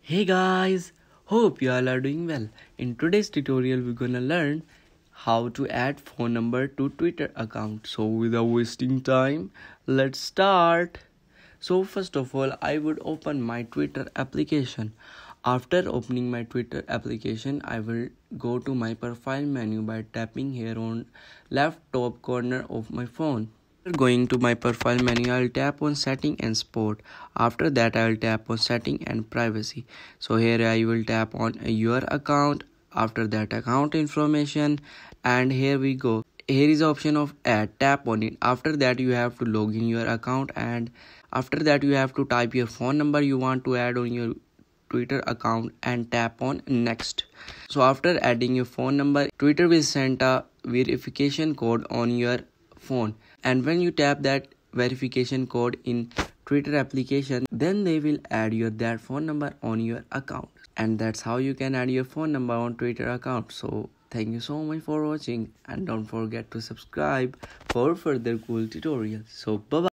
Hey guys, hope you all are doing well. In today's tutorial we're gonna learn how to add phone number to Twitter account. So without wasting time, let's start. So first of all, I would open my Twitter application. After opening my Twitter application, I will go to my profile menu by tapping here on left top corner of my phone. Going to my profile menu, I'll tap on setting and sport. After that, I'll tap on setting and privacy. So here I will tap on your account. After that, account information, and here we go. Here is the option of add. Tap on it. After that, you have to log in your account, and after that you have to type your phone number you want to add on your Twitter account and tap on next. So after adding your phone number, Twitter will send a verification code on your phone, and when you tap that verification code in Twitter application, then they will add your that phone number on your account, and that's how you can add your phone number on Twitter account. So thank you so much for watching, and don't forget to subscribe for further cool tutorials. So bye bye.